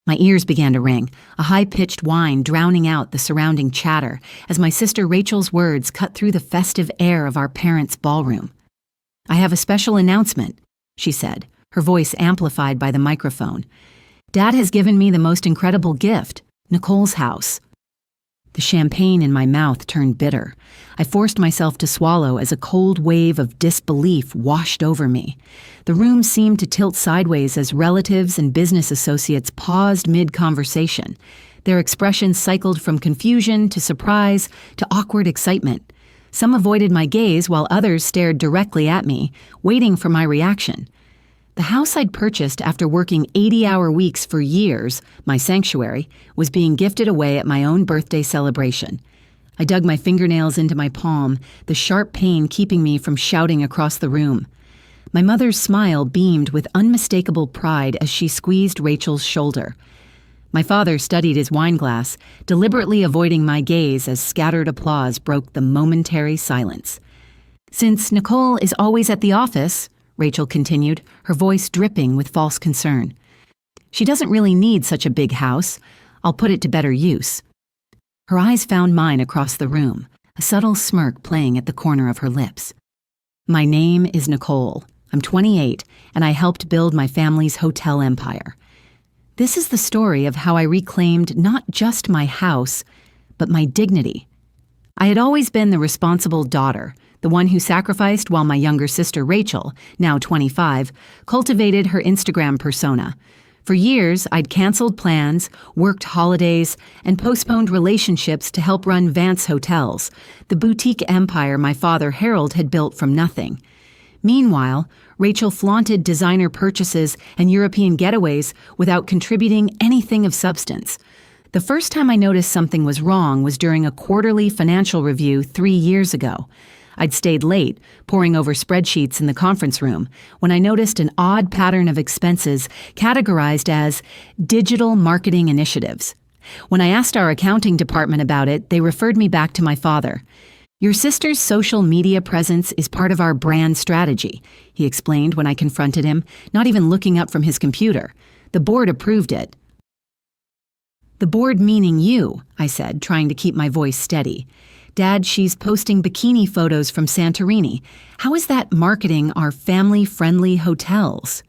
My ears began to ring, a high-pitched whine drowning out the surrounding chatter as my sister Rachel's words cut through the festive air of our parents' ballroom. "I have a special announcement," she said, her voice amplified by the microphone. "Dad has given me the most incredible gift, Nicole's house." The champagne in my mouth turned bitter. I forced myself to swallow as a cold wave of disbelief washed over me. The room seemed to tilt sideways as relatives and business associates paused mid-conversation. Their expressions cycled from confusion to surprise to awkward excitement. Some avoided my gaze while others stared directly at me, waiting for my reaction. The house I'd purchased after working 80-hour weeks for years, my sanctuary, was being gifted away at my own birthday celebration. I dug my fingernails into my palm, the sharp pain keeping me from shouting across the room. My mother's smile beamed with unmistakable pride as she squeezed Rachel's shoulder. My father studied his wineglass, deliberately avoiding my gaze as scattered applause broke the momentary silence. "Since Nicole is always at the office," Rachel continued, her voice dripping with false concern, "she doesn't really need such a big house. I'll put it to better use." Her eyes found mine across the room, a subtle smirk playing at the corner of her lips. "My name is Nicole. I'm 28, and I helped build my family's hotel empire. This is the story of how I reclaimed not just my house, but my dignity. I had always been the responsible daughter, the one who sacrificed while my younger sister Rachel, now 25, cultivated her Instagram persona. For years, I'd canceled plans, worked holidays, and postponed relationships to help run Vance Hotels, the boutique empire my father Harold had built from nothing. Meanwhile, Rachel flaunted designer purchases and European getaways without contributing anything of substance. The first time I noticed something was wrong was during a quarterly financial review 3 years ago. I'd stayed late, poring over spreadsheets in the conference room, when I noticed an odd pattern of expenses categorized as digital marketing initiatives. When I asked our accounting department about it, they referred me back to my father. "Your sister's social media presence is part of our brand strategy," he explained when I confronted him, not even looking up from his computer. "The board approved it." "The board meaning you," I said, trying to keep my voice steady. "Dad, she's posting bikini photos from Santorini. How is that marketing our family-friendly hotels?"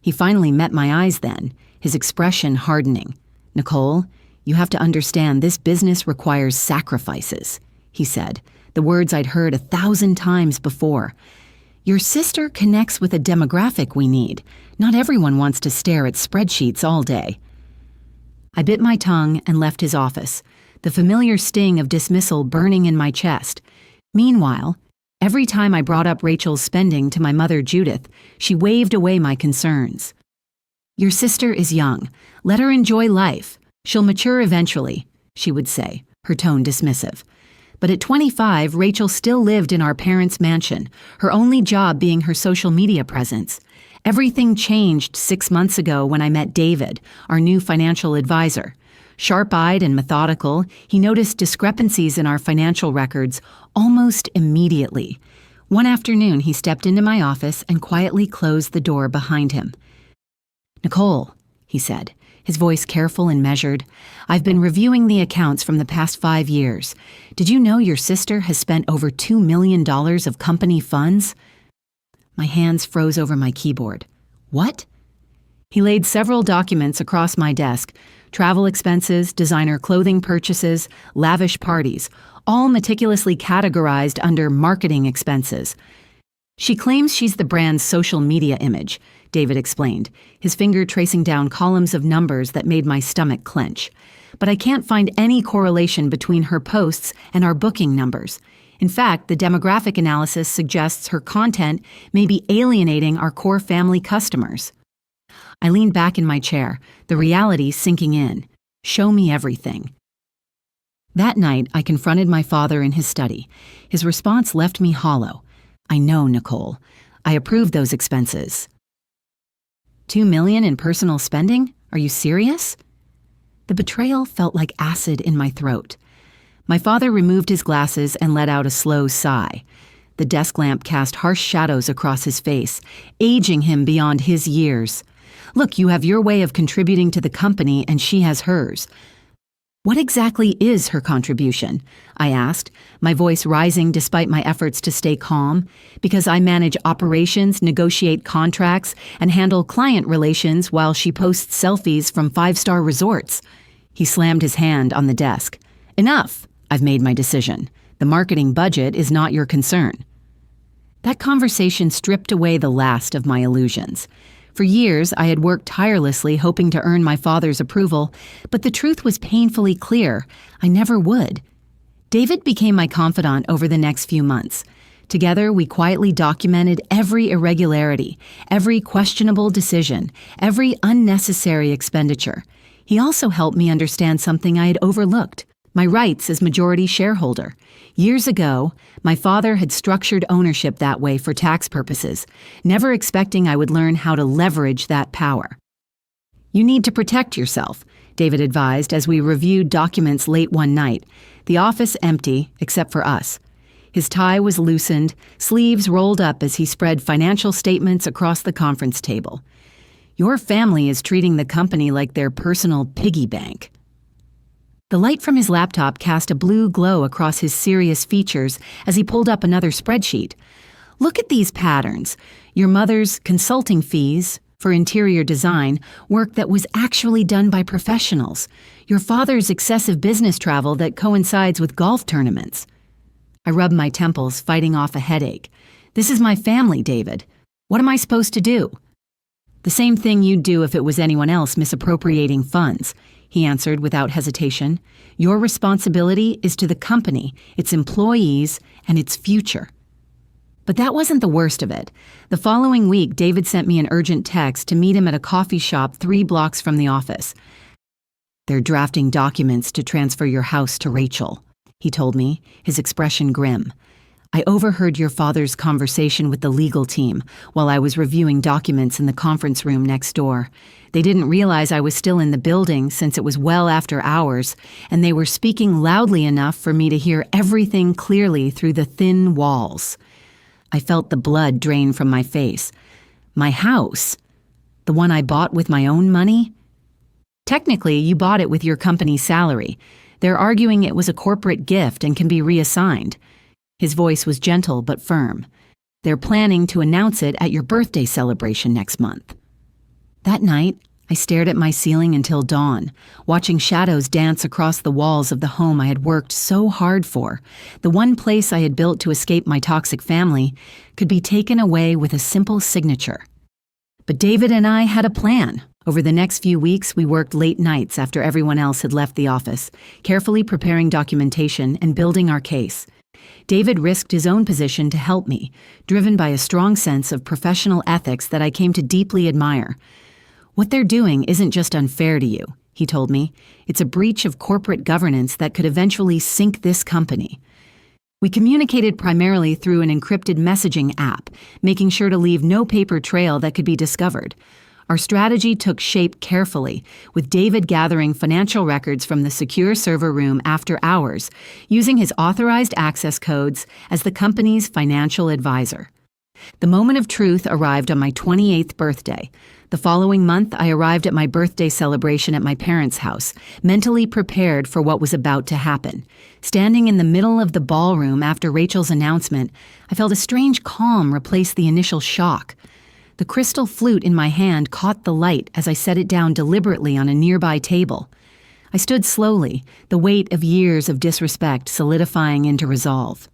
He finally met my eyes then, his expression hardening. "Nicole, you have to understand this business requires sacrifices," he said, the words I'd heard 1,000 times before. "Your sister connects with a demographic we need. Not everyone wants to stare at spreadsheets all day." I bit my tongue and left his office, the familiar sting of dismissal burning in my chest. Meanwhile, every time I brought up Rachel's spending to my mother Judith, she waved away my concerns. "Your sister is young. Let her enjoy life. She'll mature eventually," she would say, her tone dismissive. But at 25, Rachel still lived in our parents' mansion, her only job being her social media presence. Everything changed 6 months ago when I met David, our new financial advisor. Sharp-eyed and methodical, he noticed discrepancies in our financial records almost immediately. One afternoon, he stepped into my office and quietly closed the door behind him. "Nicole," he said, his voice careful and measured, "I've been reviewing the accounts from the past 5 years. Did you know your sister has spent over $2 million of company funds?" My hands froze over my keyboard. "What?" He laid several documents across my desk, travel expenses, designer clothing purchases, lavish parties, all meticulously categorized under marketing expenses. "She claims she's the brand's social media image," David explained, his finger tracing down columns of numbers that made my stomach clench. "But I can't find any correlation between her posts and our booking numbers. In fact, the demographic analysis suggests her content may be alienating our core family customers." I leaned back in my chair, the reality sinking in. Show me everything. That night, I confronted my father in his study. His response left me hollow. "I know, Nicole. I approved those expenses." $2 million in personal spending? Are you serious? The betrayal felt like acid in my throat. My father removed his glasses and let out a slow sigh. The desk lamp cast harsh shadows across his face, aging him beyond his years. Look, you have your way of contributing to the company and she has hers. What exactly is her contribution? I asked, my voice rising despite my efforts to stay calm, because I manage operations, negotiate contracts, and handle client relations while she posts selfies from five-star resorts. He slammed his hand on the desk. Enough! I've made my decision. The marketing budget is not your concern. That conversation stripped away the last of my illusions. For years, I had worked tirelessly hoping to earn my father's approval, but the truth was painfully clear. I never would. David became my confidant over the next few months. Together, we quietly documented every irregularity, every questionable decision, every unnecessary expenditure. He also helped me understand something I had overlooked: my rights as majority shareholder. Years ago, my father had structured ownership that way for tax purposes, never expecting I would learn how to leverage that power. You need to protect yourself, David advised as we reviewed documents late one night, the office empty except for us. His tie was loosened, sleeves rolled up as he spread financial statements across the conference table. Your family is treating the company like their personal piggy bank. The light from his laptop cast a blue glow across his serious features as he pulled up another spreadsheet. Look at these patterns. Your mother's consulting fees for interior design, work that was actually done by professionals. Your father's excessive business travel that coincides with golf tournaments. I rubbed my temples, fighting off a headache. This is my family, David. What am I supposed to do? The same thing you'd do if it was anyone else misappropriating funds, he answered without hesitation. Your responsibility is to the company, its employees, and its future. But that wasn't the worst of it. The following week, David sent me an urgent text to meet him at a coffee shop 3 blocks from the office. They're drafting documents to transfer your house to Rachel, he told me, his expression grim. I overheard your father's conversation with the legal team while I was reviewing documents in the conference room next door. They didn't realize I was still in the building since it was well after hours, and they were speaking loudly enough for me to hear everything clearly through the thin walls. I felt the blood drain from my face. My house? The one I bought with my own money? Technically, you bought it with your company's salary. They're arguing it was a corporate gift and can be reassigned. His voice was gentle but firm. They're planning to announce it at your birthday celebration next month. That night, I stared at my ceiling until dawn, watching shadows dance across the walls of the home I had worked so hard for. The one place I had built to escape my toxic family could be taken away with a simple signature. But David and I had a plan. Over the next few weeks, we worked late nights after everyone else had left the office, carefully preparing documentation and building our case. David risked his own position to help me, driven by a strong sense of professional ethics that I came to deeply admire. What they're doing isn't just unfair to you, he told me. It's a breach of corporate governance that could eventually sink this company. We communicated primarily through an encrypted messaging app, making sure to leave no paper trail that could be discovered. Our strategy took shape carefully, with David gathering financial records from the secure server room after hours, using his authorized access codes as the company's financial advisor. The moment of truth arrived on my 28th birthday. The following month, I arrived at my birthday celebration at my parents' house, mentally prepared for what was about to happen. Standing in the middle of the ballroom after Rachel's announcement, I felt a strange calm replace the initial shock. The crystal flute in my hand caught the light as I set it down deliberately on a nearby table. I stood slowly, the weight of years of disrespect solidifying into resolve.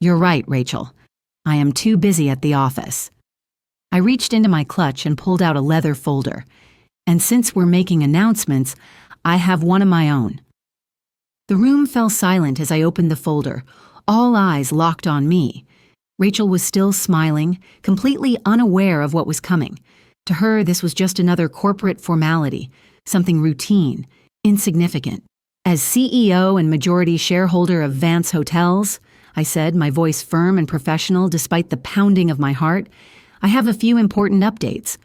You're right, Rachel. I am too busy at the office. I reached into my clutch and pulled out a leather folder. And since we're making announcements, I have one of my own. The room fell silent as I opened the folder, all eyes locked on me. Rachel was still smiling, completely unaware of what was coming. To her, this was just another corporate formality, something routine, insignificant. As CEO and majority shareholder of Vance Hotels, I said, my voice firm and professional despite the pounding of my heart, I have a few important updates.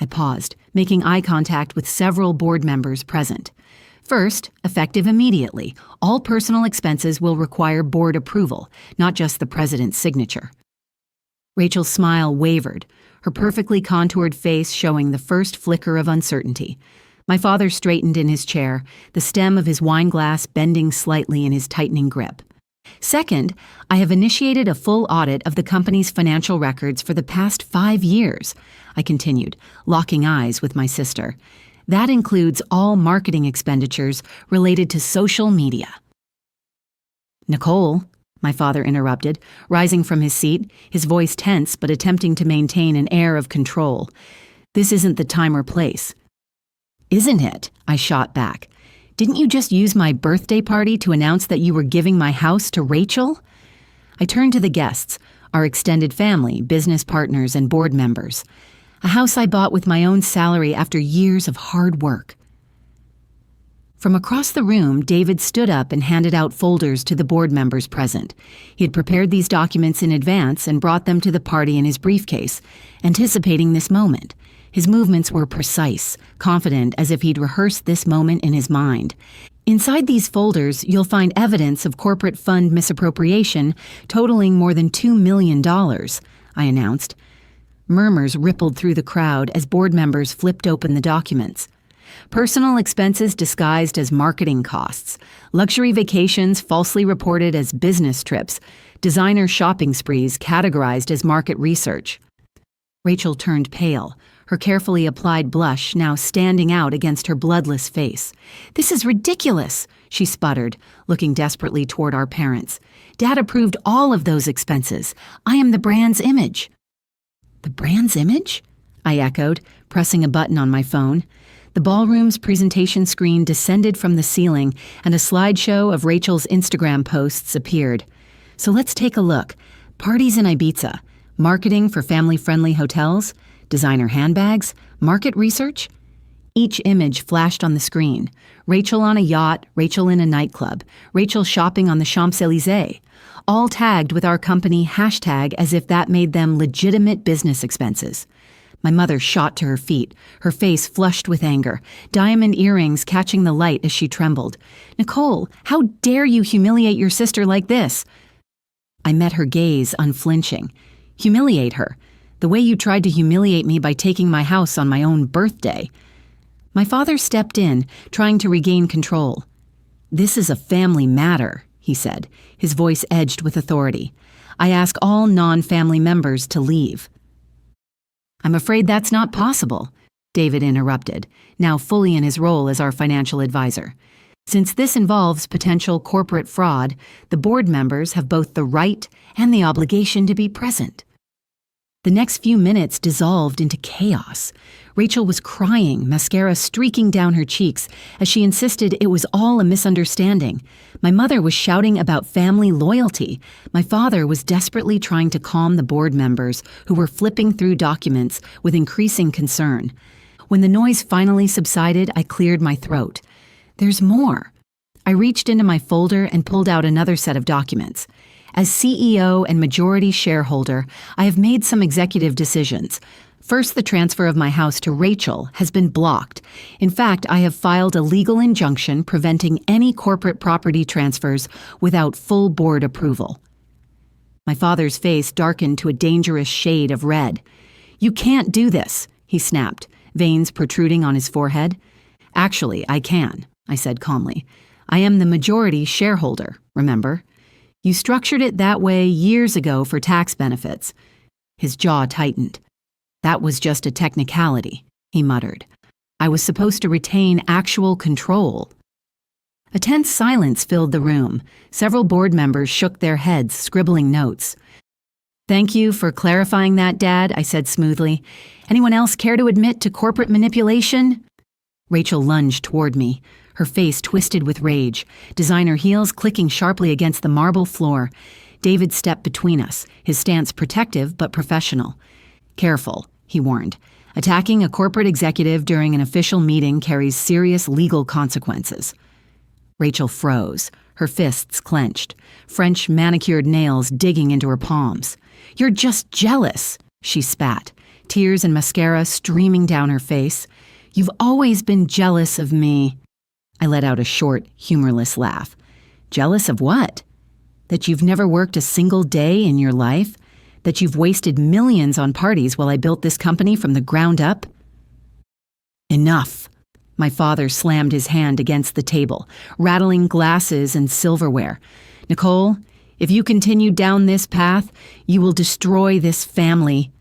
I paused, making eye contact with several board members present. First, effective immediately, all personal expenses will require board approval, not just the president's signature. Rachel's smile wavered. her perfectly contoured face showing the first flicker of uncertainty. My father straightened in his chair, the stem of his wine glass bending slightly in his tightening grip. Second, I have initiated a full audit of the company's financial records for the past 5 years, I continued, locking eyes with my sister. That includes all marketing expenditures related to social media. Nicole, my father interrupted, rising from his seat, his voice tense but attempting to maintain an air of control. This isn't the time or place. Isn't it? I shot back. Didn't you just use my birthday party to announce that you were giving my house to Rachel? I turned to the guests, our extended family, business partners, and board members. A house I bought with my own salary after years of hard work. From across the room, David stood up and handed out folders to the board members present. He had prepared these documents in advance and brought them to the party in his briefcase, anticipating this moment. His movements were precise, confident as if he'd rehearsed this moment in his mind. Inside these folders, you'll find evidence of corporate fund misappropriation totaling more than $2 million, I announced. Murmurs rippled through the crowd as board members flipped open the documents. Personal expenses disguised as marketing costs, luxury vacations falsely reported as business trips, designer shopping sprees categorized as market research. Rachel turned pale, her carefully applied blush now standing out against her bloodless face. "This is ridiculous," she sputtered, looking desperately toward our parents. "Dad approved all of those expenses. I am the brand's image." "The brand's image?" I echoed, pressing a button on my phone. The ballroom's presentation screen descended from the ceiling, and a slideshow of Rachel's Instagram posts appeared. So let's take a look. Parties in Ibiza, marketing for family-friendly hotels, designer handbags, market research. Each image flashed on the screen. Rachel on a yacht, Rachel in a nightclub, Rachel shopping on the Champs-Élysées, all tagged with our company hashtag as if that made them legitimate business expenses. My mother shot to her feet, her face flushed with anger, diamond earrings catching the light as she trembled. "Nicole, how dare you humiliate your sister like this?" I met her gaze unflinching. "Humiliate her? The way you tried to humiliate me by taking my house on my own birthday." My father stepped in, trying to regain control. "This is a family matter," he said, his voice edged with authority. "I ask all non-family members to leave." "I'm afraid that's not possible," David interrupted, now fully in his role as our financial advisor. "Since this involves potential corporate fraud, the board members have both the right and the obligation to be present." The next few minutes dissolved into chaos. Rachel was crying, mascara streaking down her cheeks, as she insisted it was all a misunderstanding. My mother was shouting about family loyalty. My father was desperately trying to calm the board members who were flipping through documents with increasing concern. When the noise finally subsided, I cleared my throat. "There's more." I reached into my folder and pulled out another set of documents. As CEO and majority shareholder, I have made some executive decisions. First, the transfer of my house to Rachel has been blocked. In fact, I have filed a legal injunction preventing any corporate property transfers without full board approval. My father's face darkened to a dangerous shade of red. "You can't do this," he snapped, veins protruding on his forehead. "Actually, I can," I said calmly. "I am the majority shareholder, remember? You structured it that way years ago for tax benefits." His jaw tightened. "That was just a technicality," he muttered. "I was supposed to retain actual control." A tense silence filled the room. Several board members shook their heads, scribbling notes. "Thank you for clarifying that, Dad," I said smoothly. "Anyone else care to admit to corporate manipulation?" Rachel lunged toward me, her face twisted with rage, designer heels clicking sharply against the marble floor. David stepped between us, his stance protective but professional. "Careful," he warned. "Attacking a corporate executive during an official meeting carries serious legal consequences." Rachel froze, her fists clenched, French manicured nails digging into her palms. "You're just jealous," she spat, tears and mascara streaming down her face. "You've always been jealous of me." I let out a short, humorless laugh. "Jealous of what? That you've never worked a single day in your life? That you've wasted millions on parties while I built this company from the ground up? Enough. My father slammed his hand against the table, rattling glasses and silverware. Nicole, if you continue down this path, you will destroy this family.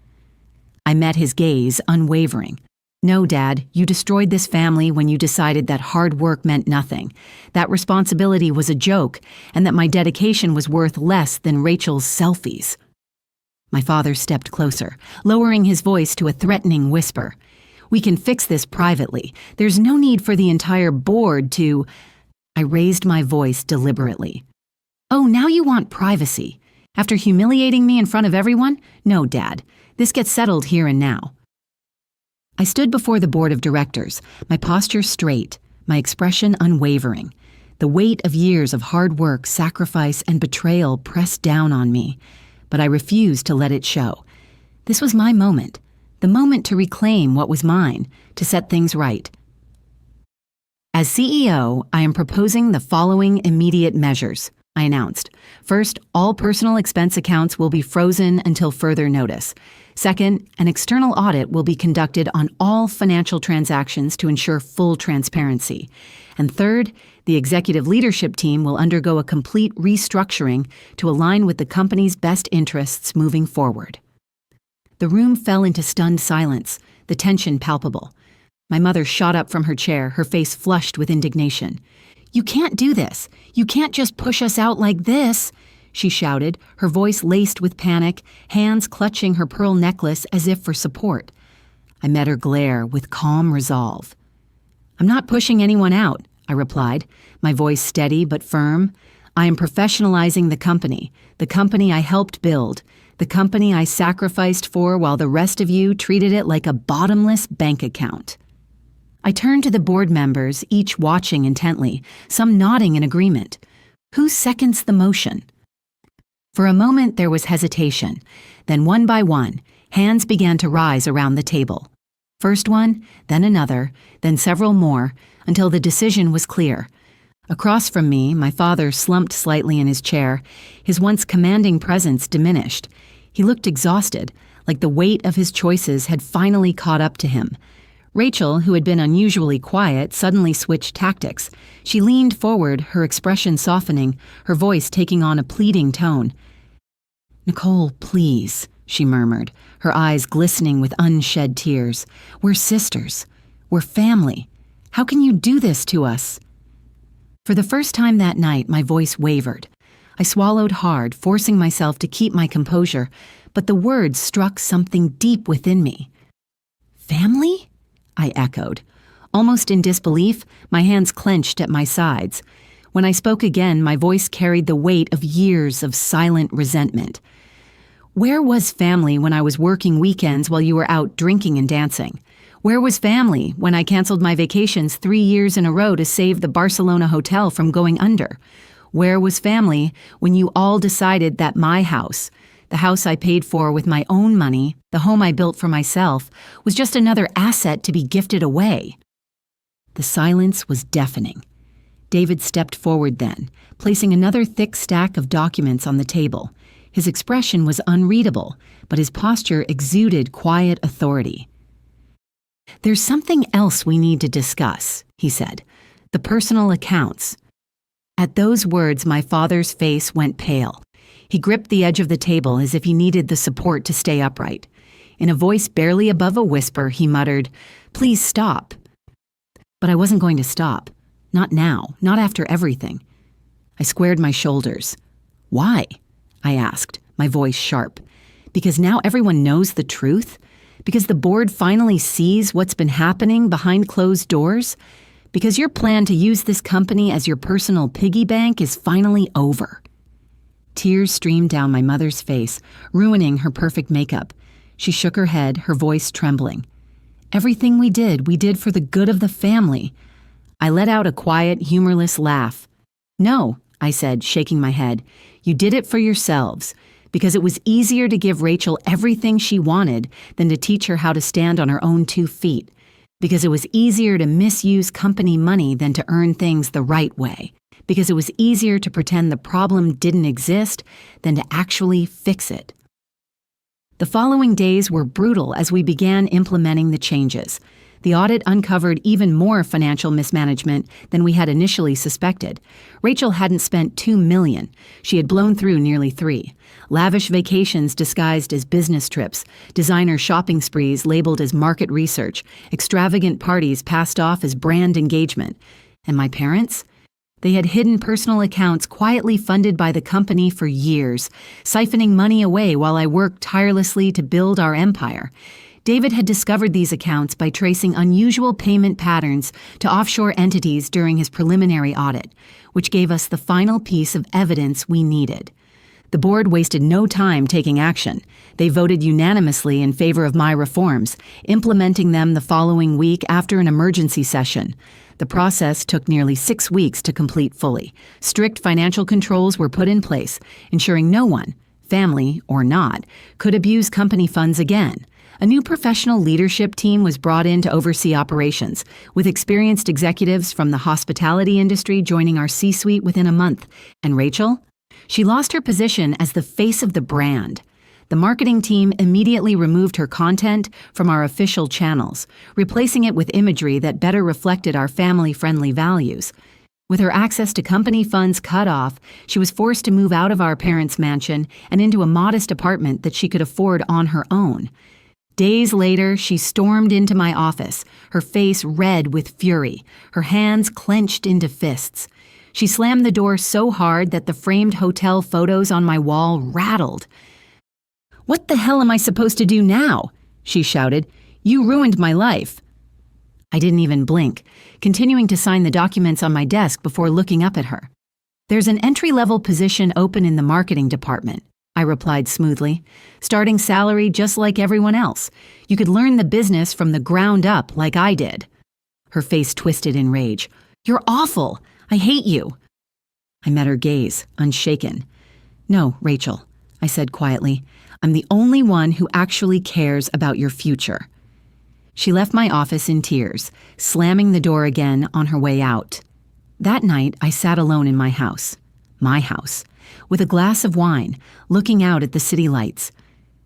I met his gaze, unwavering. No, Dad, you destroyed this family when you decided that hard work meant nothing, that responsibility was a joke, and that my dedication was worth less than Rachel's selfies. My father stepped closer, lowering his voice to a threatening whisper. We can fix this privately. There's no need for the entire board to... I raised my voice deliberately. Oh, now you want privacy. After humiliating me in front of everyone? No, Dad. This gets settled here and now. I stood before the board of directors, my posture straight, my expression unwavering. The weight of years of hard work, sacrifice, and betrayal pressed down on me, but I refused to let it show. This was my moment, the moment to reclaim what was mine, to set things right. As CEO, I am proposing the following immediate measures, I announced. First, all personal expense accounts will be frozen until further notice. Second, an external audit will be conducted on all financial transactions to ensure full transparency. And third, the executive leadership team will undergo a complete restructuring to align with the company's best interests moving forward. The room fell into stunned silence, the tension palpable. My mother shot up from her chair, her face flushed with indignation. You can't do this. You can't just push us out like this, she shouted, her voice laced with panic, hands clutching her pearl necklace as if for support. I met her glare with calm resolve. I'm not pushing anyone out, I replied, my voice steady but firm. I am professionalizing the company I helped build, the company I sacrificed for while the rest of you treated it like a bottomless bank account. I turned to the board members, each watching intently, some nodding in agreement. Who seconds the motion? For a moment there was hesitation. Then one by one, hands began to rise around the table. First one, then another, then several more, until the decision was clear. Across from me, my father slumped slightly in his chair, his once commanding presence diminished. He looked exhausted, like the weight of his choices had finally caught up to him. Rachel, who had been unusually quiet, suddenly switched tactics. She leaned forward, her expression softening, her voice taking on a pleading tone. Nicole, please, she murmured, her eyes glistening with unshed tears. We're sisters. We're family. How can you do this to us? For the first time that night, my voice wavered. I swallowed hard, forcing myself to keep my composure, but the words struck something deep within me. Family? I echoed. Almost in disbelief, my hands clenched at my sides. When I spoke again, my voice carried the weight of years of silent resentment. Where was family when I was working weekends while you were out drinking and dancing? Where was family when I canceled my vacations 3 years in a row to save the Barcelona hotel from going under? Where was family when you all decided that my house, the house I paid for with my own money, the home I built for myself, was just another asset to be gifted away? The silence was deafening. David stepped forward then, placing another thick stack of documents on the table. His expression was unreadable, but his posture exuded quiet authority. There's something else we need to discuss, he said. The personal accounts. At those words, my father's face went pale. He gripped the edge of the table as if he needed the support to stay upright. In a voice barely above a whisper, he muttered, "Please stop." But I wasn't going to stop. Not now, not after everything. I squared my shoulders. Why? I asked, my voice sharp. Because now everyone knows the truth? Because the board finally sees what's been happening behind closed doors? Because your plan to use this company as your personal piggy bank is finally over? Tears streamed down my mother's face, ruining her perfect makeup. She shook her head, her voice trembling. Everything we did for the good of the family. I let out a quiet, humorless laugh. No, I said, shaking my head. You did it for yourselves, because it was easier to give Rachel everything she wanted than to teach her how to stand on her own 2 feet, because it was easier to misuse company money than to earn things the right way, because it was easier to pretend the problem didn't exist than to actually fix it. The following days were brutal as we began implementing the changes. The audit uncovered even more financial mismanagement than we had initially suspected. Rachel hadn't spent $2 million. She had blown through nearly $3 million. Lavish vacations disguised as business trips, designer shopping sprees labeled as market research, extravagant parties passed off as brand engagement. And my parents? They had hidden personal accounts quietly funded by the company for years, siphoning money away while I worked tirelessly to build our empire. David had discovered these accounts by tracing unusual payment patterns to offshore entities during his preliminary audit, which gave us the final piece of evidence we needed. The board wasted no time taking action. They voted unanimously in favor of my reforms, implementing them the following week after an emergency session. The process took nearly 6 weeks to complete fully. Strict financial controls were put in place, ensuring no one, family or not, could abuse company funds again. A new professional leadership team was brought in to oversee operations, with experienced executives from the hospitality industry joining our C-suite within a month. And Rachel? She lost her position as the face of the brand. The marketing team immediately removed her content from our official channels, replacing it with imagery that better reflected our family-friendly values. With her access to company funds cut off, she was forced to move out of our parents' mansion and into a modest apartment that she could afford on her own. Days later, she stormed into my office, her face red with fury, her hands clenched into fists. She slammed the door so hard that the framed hotel photos on my wall rattled. "What the hell am I supposed to do now?" she shouted. "You ruined my life." I didn't even blink, continuing to sign the documents on my desk before looking up at her. "There's an entry-level position open in the marketing department," I replied smoothly. "Starting salary just like everyone else. You could learn the business from the ground up like I did." Her face twisted in rage. "You're awful. I hate you." I met her gaze, unshaken. "No, Rachel," I said quietly. "I'm the only one who actually cares about your future." She left my office in tears, slamming the door again on her way out. That night, I sat alone in my house, with a glass of wine, looking out at the city lights.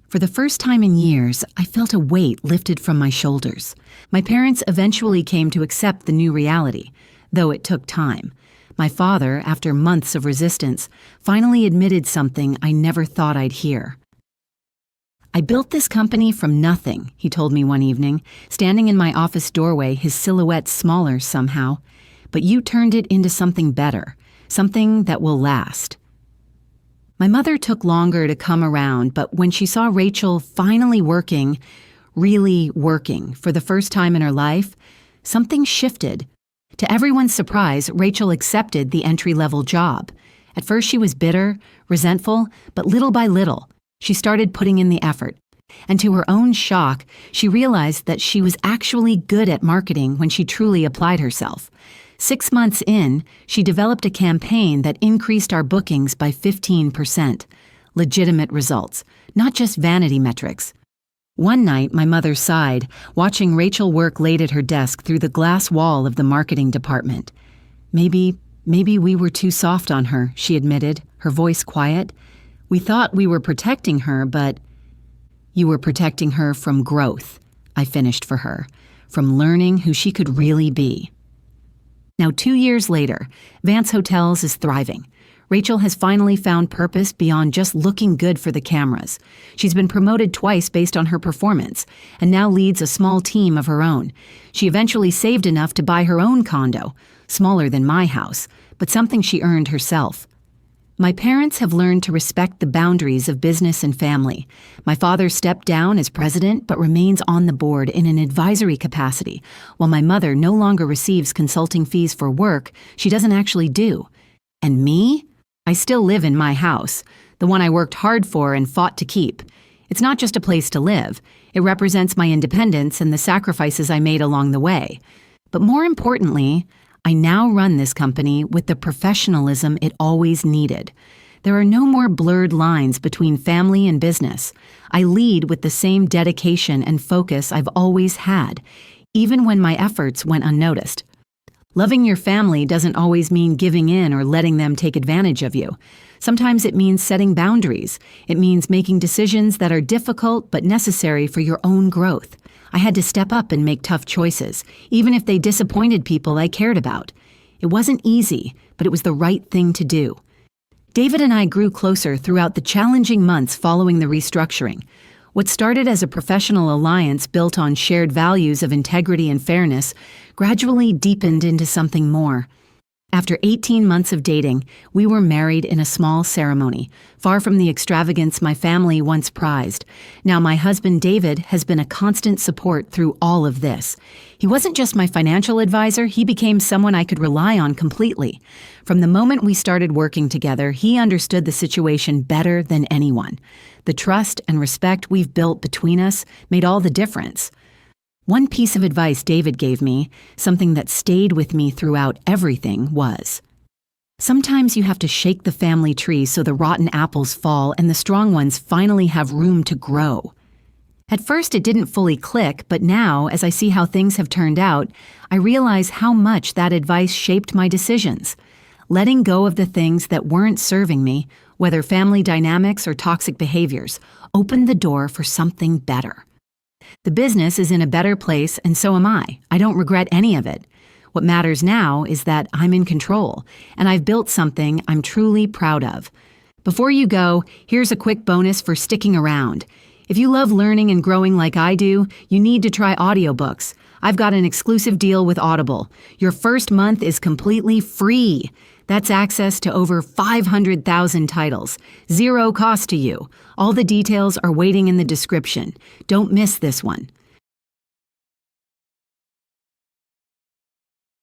For the first time in years, I felt a weight lifted from my shoulders. My parents eventually came to accept the new reality, though it took time. My father, after months of resistance, finally admitted something I never thought I'd hear. "I built this company from nothing," he told me one evening, standing in my office doorway, his silhouette smaller somehow. "But you turned it into something better, something that will last." My mother took longer to come around, but when she saw Rachel finally working, really working, for the first time in her life, something shifted. To everyone's surprise, Rachel accepted the entry-level job. At first she was bitter, resentful, but little by little, she started putting in the effort. And to her own shock, she realized that she was actually good at marketing when she truly applied herself. 6 months in, she developed a campaign that increased our bookings by 15%. Legitimate results, not just vanity metrics. One night, my mother sighed, watching Rachel work late at her desk through the glass wall of the marketing department. Maybe we were too soft on her," she admitted, her voice quiet. "We thought we were protecting her, but—" "You were protecting her from growth," I finished for her, "from learning who she could really be." Now, 2 years later, Vance Hotels is thriving. Rachel has finally found purpose beyond just looking good for the cameras. She's been promoted twice based on her performance, and now leads a small team of her own. She eventually saved enough to buy her own condo, smaller than my house, but something she earned herself. My parents have learned to respect the boundaries of business and family. My father stepped down as president but remains on the board in an advisory capacity, while my mother no longer receives consulting fees for work she doesn't actually do. And me? I still live in my house, the one I worked hard for and fought to keep. It's not just a place to live. It represents my independence and the sacrifices I made along the way. But more importantly, I now run this company with the professionalism it always needed. There are no more blurred lines between family and business. I lead with the same dedication and focus I've always had, even when my efforts went unnoticed. Loving your family doesn't always mean giving in or letting them take advantage of you. Sometimes it means setting boundaries. It means making decisions that are difficult but necessary for your own growth. I had to step up and make tough choices, even if they disappointed people I cared about. It wasn't easy, but it was the right thing to do. David and I grew closer throughout the challenging months following the restructuring. What started as a professional alliance built on shared values of integrity and fairness gradually deepened into something more. After 18 months of dating, we were married in a small ceremony, far from the extravagance my family once prized. Now my husband David has been a constant support through all of this. He wasn't just my financial advisor, he became someone I could rely on completely. From the moment we started working together, he understood the situation better than anyone. The trust and respect we've built between us made all the difference. One piece of advice David gave me, something that stayed with me throughout everything, was, sometimes you have to shake the family tree so the rotten apples fall and the strong ones finally have room to grow. At first it didn't fully click, but now, as I see how things have turned out, I realize how much that advice shaped my decisions. Letting go of the things that weren't serving me, whether family dynamics or toxic behaviors, opened the door for something better. The business is in a better place, and so am I. I don't regret any of it. What matters now is that I'm in control, and I've built something I'm truly proud of. Before you go, here's a quick bonus for sticking around. If you love learning and growing like I do, you need to try audiobooks. I've got an exclusive deal with Audible. Your first month is completely free. That's access to over 500,000 titles. Zero cost to you. All the details are waiting in the description. Don't miss this one.